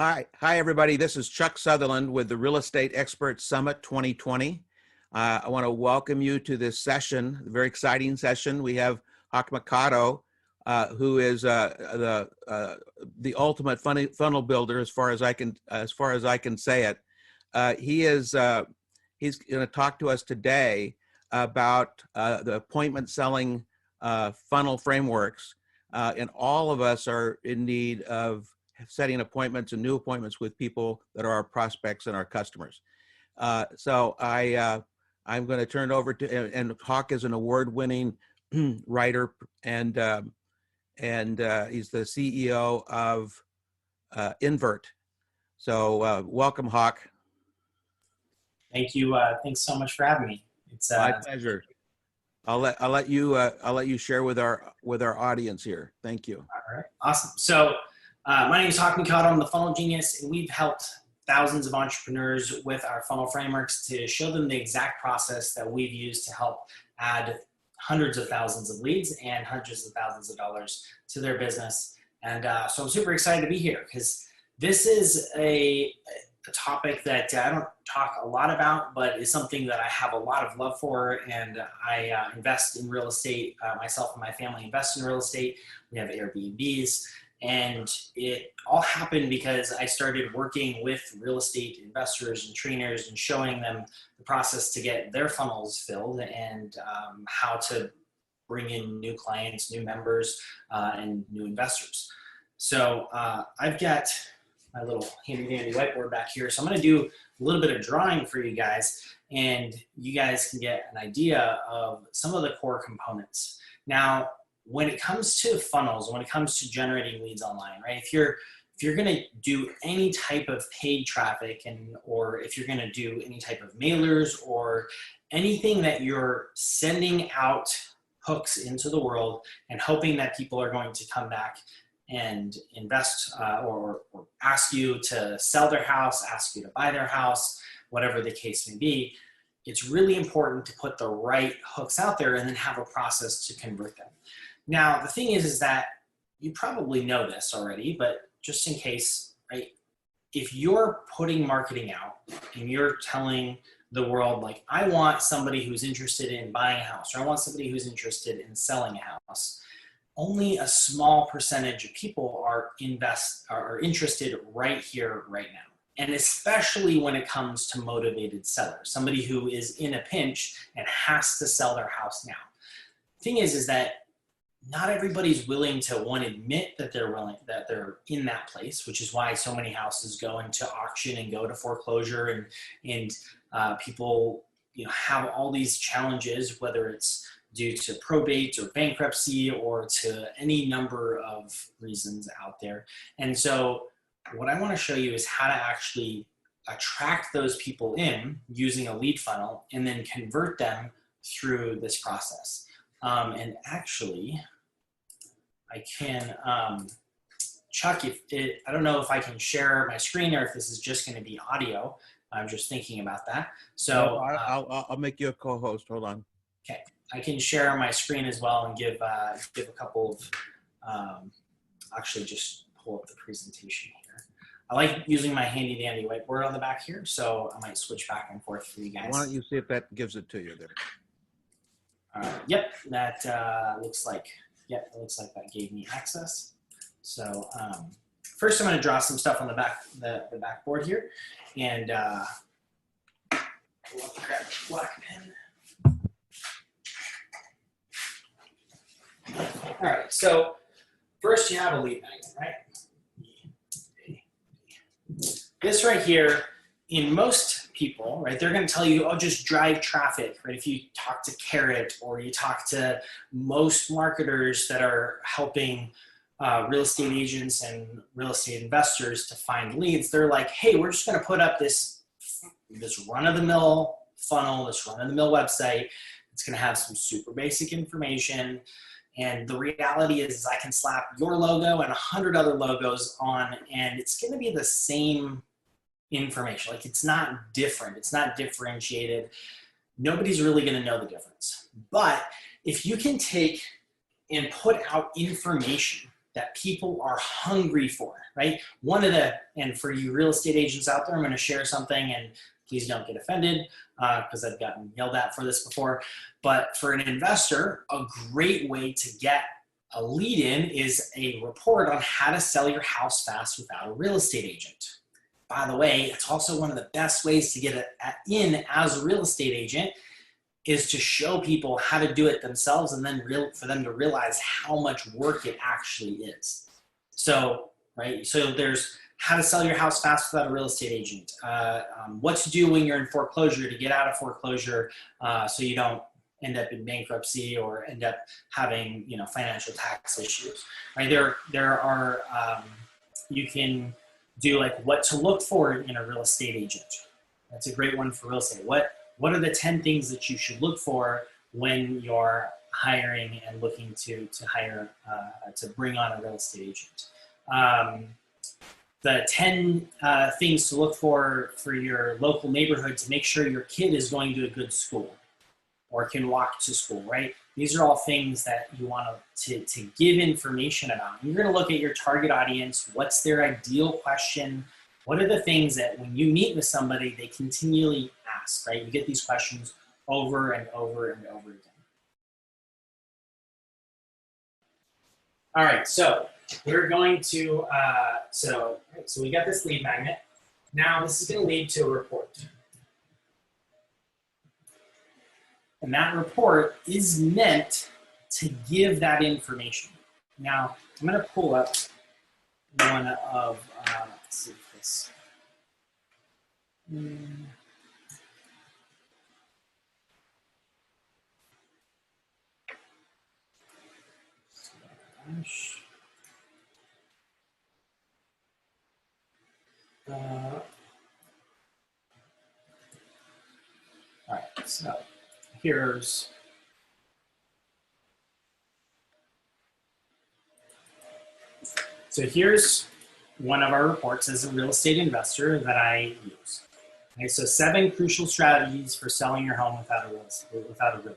Hi, everybody. This is Chuck Sutherland with the Real Estate Expert Summit 2020. I want to welcome you to this session, a very exciting session. We have Mikado, who is the ultimate funnel builder, as far as I can say it. He's going to talk to us today about the appointment selling funnel frameworks, and all of us are in need of setting appointments and new appointments with people that are our prospects and our customers. So I'm going to turn it over to, and Hawk is an award-winning writer, and he's the CEO of Invert. So welcome, Hawk. Thank you. Thanks so much for having me. It's my pleasure. I'll let you share with our audience here. Thank you. All right. Awesome. So my name is Hawk Mikado. I'm the Funnel Genius, and we've helped thousands of entrepreneurs with our funnel frameworks to show them the exact process that we've used to help add hundreds of thousands of leads and hundreds of thousands of dollars to their business. And so I'm super excited to be here because this is a topic that I don't talk a lot about, but is something that I have a lot of love for. And I invest in real estate. Myself and my family invest in real estate. We have Airbnbs. And it all happened because I started working with real estate investors and trainers and showing them the process to get their funnels filled and how to bring in new clients, new members, and new investors. So I've got my little handy dandy whiteboard back here. So I'm going to do a little bit of drawing for you guys, and you guys can get an idea of some of the core components. Now, when it comes to funnels, when it comes to generating leads online, right? If you're going to do any type of paid traffic, or if you're going to do any type of mailers or anything that you're sending out hooks into the world and hoping that people are going to come back and invest or ask you to sell their house, ask you to buy their house, whatever the case may be, it's really important to put the right hooks out there and then have a process to convert them. Now, the thing is that you probably know this already, but just in case, right? If you're putting marketing out and you're telling the world, like, I want somebody who's interested in buying a house, or I want somebody who's interested in selling a house, only a small percentage of people are interested right here, right now. And especially when it comes to motivated sellers, somebody who is in a pinch and has to sell their house now. The thing is that not everybody's willing to, one, admit that they're in that place, which is why so many houses go into auction and go to foreclosure, and people, have all these challenges, whether it's due to probate or bankruptcy or to any number of reasons out there. And so what I want to show you is how to actually attract those people in using a lead funnel and then convert them through this process. And actually, I can, Chuck, I don't know if I can share my screen or if this is just going to be audio. I'm just thinking about that. So I'll make you a co-host. Hold on. Okay, I can share my screen as well and give a couple of, actually just pull up the presentation here. I like using my handy dandy whiteboard on the back here, so I might switch back and forth for you guys. Why don't you see if that gives it to you there? Yep, that looks like that gave me access. So first I'm going to draw some stuff on the backboard here, and grab a black pen. All right, so first you have a lead magnet, right? This right here, in most people, right, they're going to tell you, oh, just drive traffic, right? If you talk to Carrot or you talk to most marketers that are helping real estate agents and real estate investors to find leads, they're like, hey, we're just going to put up this run-of-the-mill funnel, this run-of-the-mill website. It's going to have some super basic information. And the reality is I can slap your logo and 100 other logos on, and it's going to be the same information. Like, it's not different. It's not differentiated. Nobody's really going to know the difference. But if you can take and put out information that people are hungry for, right? And for you real estate agents out there, I'm going to share something, and please don't get offended because I've gotten yelled at for this before. But for an investor, a great way to get a lead in is a report on how to sell your house fast without a real estate agent. By the way, it's also one of the best ways to get in as a real estate agent is to show people how to do it themselves, and then for them to realize how much work it actually is. So, right, so there's how to sell your house fast without a real estate agent, what to do when you're in foreclosure to get out of foreclosure so you don't end up in bankruptcy or end up having, you know, financial tax issues. Right? There are you can do like what to look for in a real estate agent. That's a great one for real estate. What are the 10 things that you should look for when you're hiring and looking to hire, to bring on a real estate agent? The 10 things to look for your local neighborhood to make sure your kid is going to a good school or can walk to school, right? These are all things that you want to give information about. You're going to look at your target audience. What's their ideal question? What are the things that when you meet with somebody, they continually ask, right? You get these questions over and over and over again. All right, so we're going to, so we got this lead magnet. Now this is going to lead to a report. And that report is meant to give that information. Now, I'm going to pull up one of, let's see if this. All right, so here's one of our reports as a real estate investor that I use. Okay, so 7 crucial strategies for selling your home without a realtor.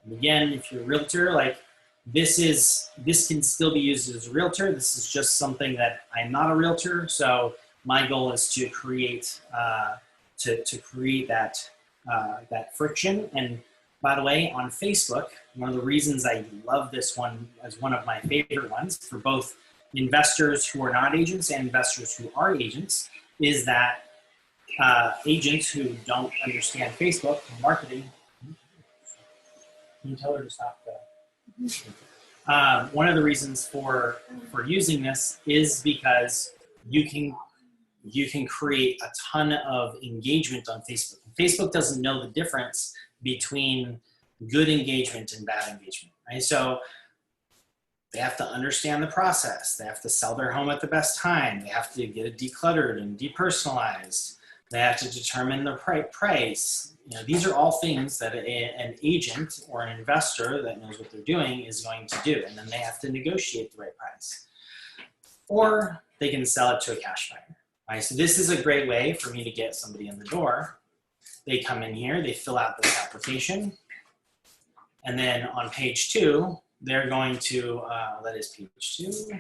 And again, if you're a realtor, like this can still be used as a realtor. This is just something that I'm not a realtor, so my goal is to create that friction. And by the way, on Facebook, one of the reasons I love this one as one of my favorite ones for both investors who are not agents and investors who are agents is that agents who don't understand Facebook marketing, can you tell her to stop that? One of the reasons for using this is because you can create a ton of engagement on Facebook. Facebook doesn't know the difference between good engagement and bad engagement, right? So they have to understand the process. They have to sell their home at the best time. They have to get it decluttered and depersonalized. They have to determine the price. You know, these are all things that an agent or an investor that knows what they're doing is going to do. And then they have to negotiate the right price. Or they can sell it to a cash buyer. Right? So this is a great way for me to get somebody in the door. They come in here, they fill out this application. And then on page 2, they're going to, that is page 2.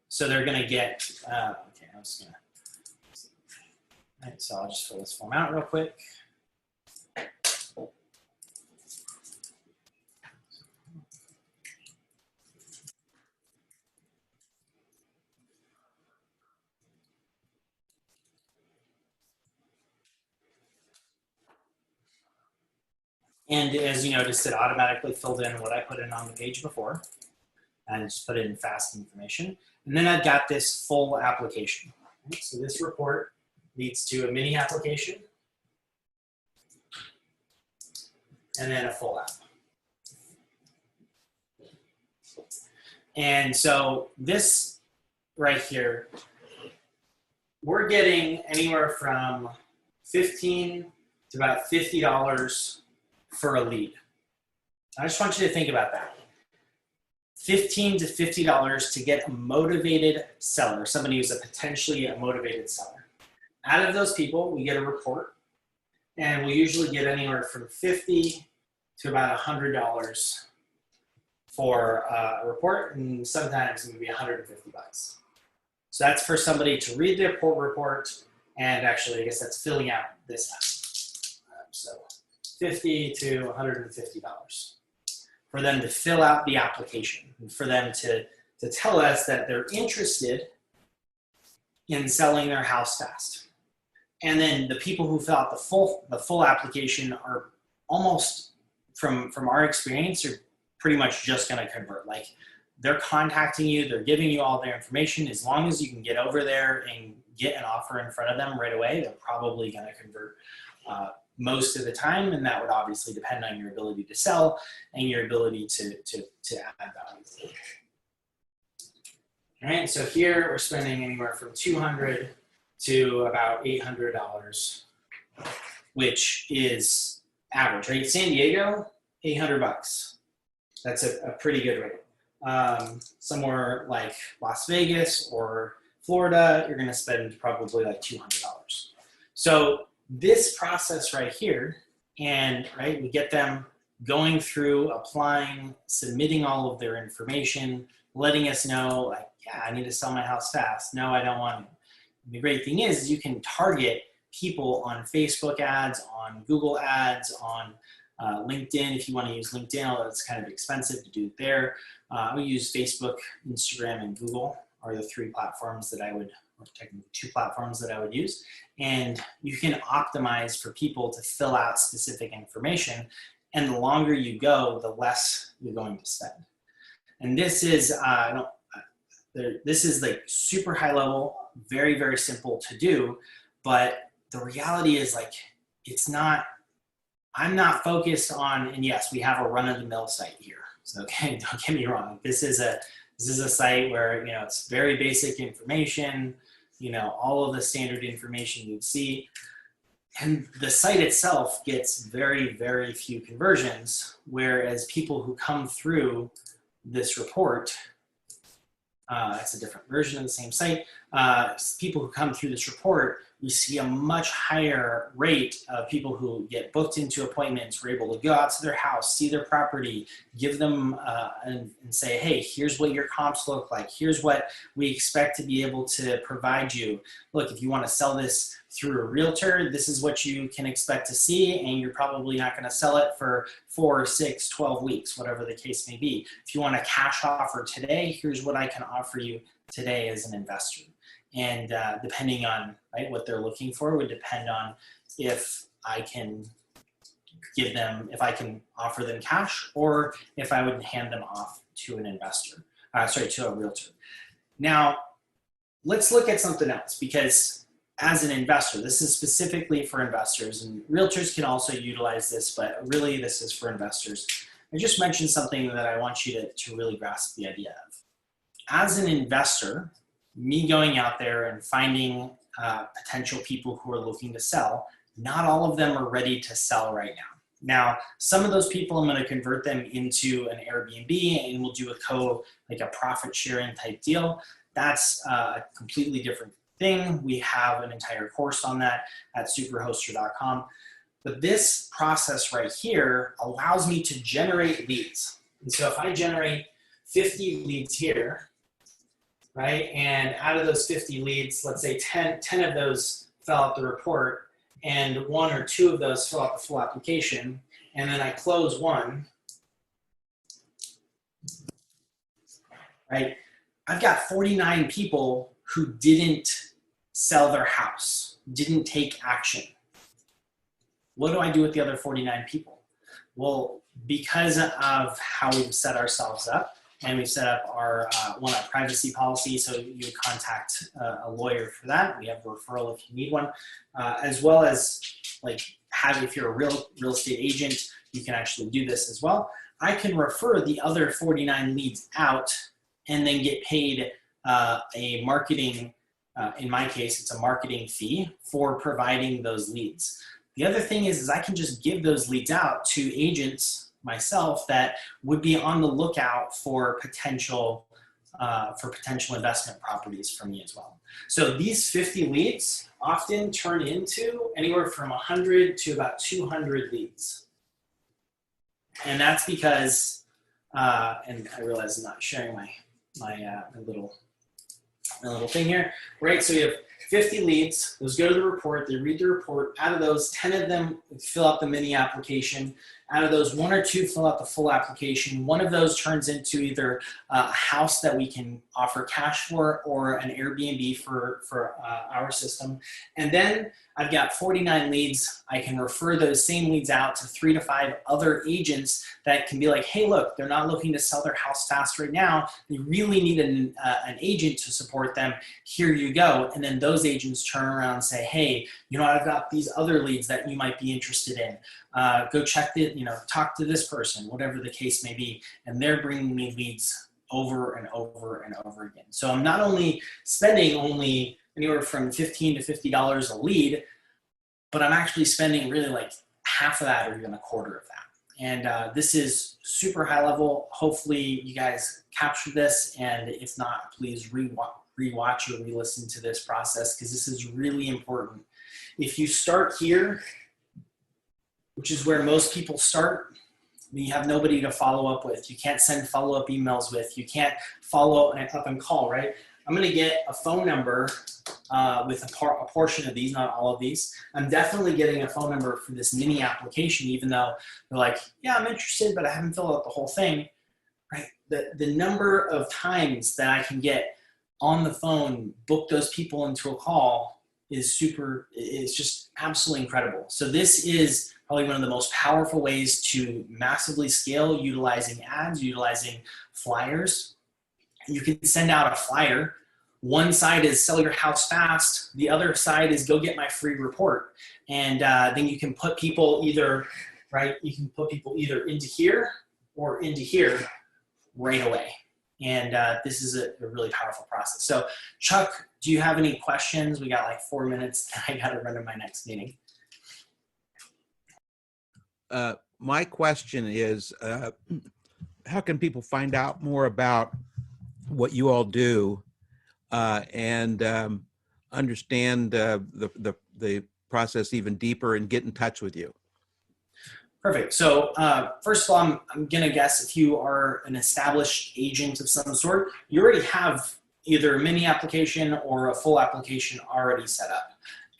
So they're going to get, okay, I was going to, all right, so I'll just fill this form out real quick. And as you noticed, it automatically filled in what I put in on the page before. And just put it in fast information. And then I've got this full application. So this report leads to a mini application and then a full app. And so this right here, we're getting anywhere from $15 to about $50 for a lead. I just want you to think about that. $15 to $50 to get a motivated seller, somebody who's potentially a motivated seller. Out of those people, we get a report, and we usually get anywhere from $50 to about $100 for a report, and sometimes it would be $150. So that's for somebody to read the report, and actually, I guess that's filling out this app. So $50 to $150 for them to fill out the application, and for them to tell us that they're interested in selling their house fast. And then the people who fill out the full application are almost, from our experience, are pretty much just going to convert. Like, they're contacting you, they're giving you all their information. As long as you can get over there and get an offer in front of them right away, they're probably going to convert most of the time. And that would obviously depend on your ability to sell and your ability to add value. All right, so here we're spending anywhere from $200 to about $800, which is average, right? San Diego, $800. That's a pretty good rate. Somewhere like Las Vegas or Florida, you're gonna spend probably like $200. So this process right here, and right, we get them going through, applying, submitting all of their information, letting us know, like, yeah, I need to sell my house fast. No, I don't want to. The great thing is you can target people on Facebook ads, on Google ads, on LinkedIn, if you want to use LinkedIn, although it's kind of expensive to do it there. We use Facebook, Instagram, and Google are the three platforms that I would, or technically two platforms that I would use. And you can optimize for people to fill out specific information. And the longer you go, the less you're going to spend. And this is, this is like super high level, very, very simple to do. But the reality is, like, it's not, I'm not focused on, and yes, we have a run-of-the-mill site here. So, okay, don't get me wrong. This is a site where, you know, it's very basic information, you know, all of the standard information you'd see. And the site itself gets very, very few conversions, whereas people who come through this report, it's a different version of the same site, people who come through this report, we see a much higher rate of people who get booked into appointments. We're able to go out to their house, see their property, give them and say, hey, here's what your comps look like. Here's what we expect to be able to provide you. Look, if you want to sell this through a realtor, this is what you can expect to see, and you're probably not going to sell it for 4, 6, 12 weeks, whatever the case may be. If you want a cash offer today, here's what I can offer you today as an investor. And depending on, right, what they're looking for would depend on if I can give them, if I can offer them cash, or if I would hand them off to an investor, to a realtor. Now, let's look at something else, because as an investor, this is specifically for investors, and realtors can also utilize this, but really this is for investors. I just mentioned something that I want you to really grasp the idea of. As an investor, me going out there and finding potential people who are looking to sell, not all of them are ready to sell right now. Now, some of those people, I'm going to convert them into an Airbnb, and we'll do a profit sharing type deal. That's a completely different thing. We have an entire course on that at superhoster.com. But this process right here allows me to generate leads. And so if I generate 50 leads here, right, and out of those 50 leads, let's say 10 of those fill out the report, and 1 or 2 of those fill out the full application, and then I close one, right? I've got 49 people who didn't sell their house, didn't take action. What do I do with the other 49 people? Well, because of how we've set ourselves up, and we've set up our our privacy policy, so you would contact a lawyer for that. We have a referral if you need one, as well as if you're a real estate agent, you can actually do this as well. I can refer the other 49 leads out and then get paid a marketing, in my case, it's a marketing fee for providing those leads. The other thing is I can just give those leads out to agents myself that would be on the lookout for potential investment properties for me as well. So these 50 leads often turn into anywhere from 100 to about 200 leads. And that's because And I realize I'm not sharing my little thing here. Right, so we have 50 leads. Those go to the report. They read the report. Out of those, 10 of them fill out the mini application. Out of those, 1 or 2 fill out the full application. One of those turns into either a house that we can offer cash for or an Airbnb for our system. And then I've got 49 leads. I can refer those same leads out to 3 to 5 other agents that can be like, hey, look, they're not looking to sell their house fast right now. They really need an agent to support them. Here you go. And then those agents turn around and say, hey, you know, I've got these other leads that you might be interested in. Go check it, you know, talk to this person, whatever the case may be. And they're bringing me leads over and over and over again. So I'm not only spending only anywhere from $15 to $50 a lead, but I'm actually spending really like half of that or even a quarter of that. And this is super high level. Hopefully you guys captured this. And if not, please rewatch or re-listen to this process because this is really important. If you start here, which is where most people start, you have nobody to follow up with. You can't send follow-up emails with. You can't follow up and call, right? I'm going to get a phone number with a portion of these, not all of these. I'm definitely getting a phone number for this mini application, even though they're like, yeah, I'm interested, but I haven't filled out the whole thing, right? The number of times that I can get on the phone, book those people into a call is just absolutely incredible. So this is probably one of the most powerful ways to massively scale utilizing ads, utilizing flyers. You can send out a flyer. One side is sell your house fast. The other side is go get my free report. And then you can put people either, right? You can put people either into here or into here right away. And this is a really powerful process. So Chuck, do you have any questions? We got like 4 minutes. I got to run to my next meeting. My question is, how can people find out more about what you all do and understand the process even deeper and get in touch with you? Perfect. So first of all, I'm going to guess if you are an established agent of some sort, you already have either a mini application or a full application already set up.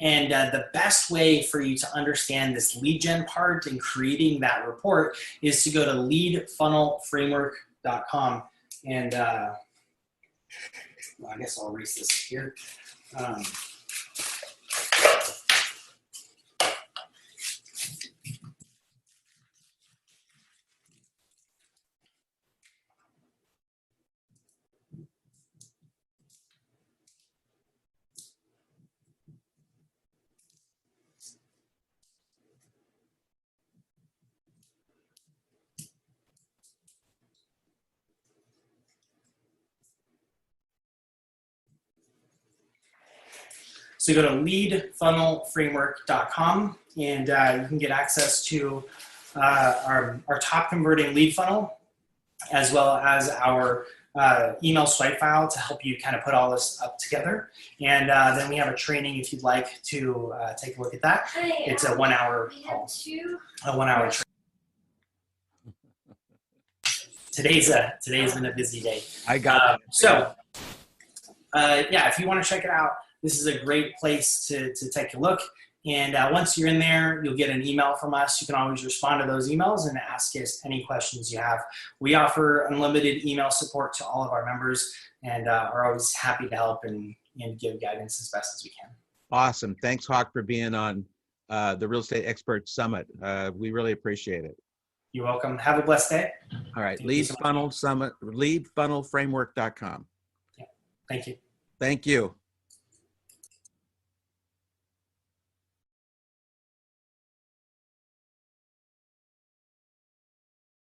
And the best way for you to understand this lead gen part and creating that report is to go to leadfunnelframework.com. And well, I guess I'll erase this here. So you go to leadfunnelframework.com and you can get access to our top converting lead funnel, as well as our email swipe file to help you kind of put all this up together. And then we have a training if you'd like to take a look at that. It's a 1 hour call, a 1 hour training. Today's been a busy day. I got so yeah, if you want to check it out, this is a great place to take a look. And once you're in there, you'll get an email from us. You can always respond to those emails and ask us any questions you have. We offer unlimited email support to all of our members and are always happy to help and give guidance as best as we can. Awesome. Thanks, Hawk, for being on the Real Estate Expert Summit. We really appreciate it. You're welcome. Have a blessed day. All right. Lead Funnel Summit, leadfunnelframework.com. Yeah. Thank you. Thank you.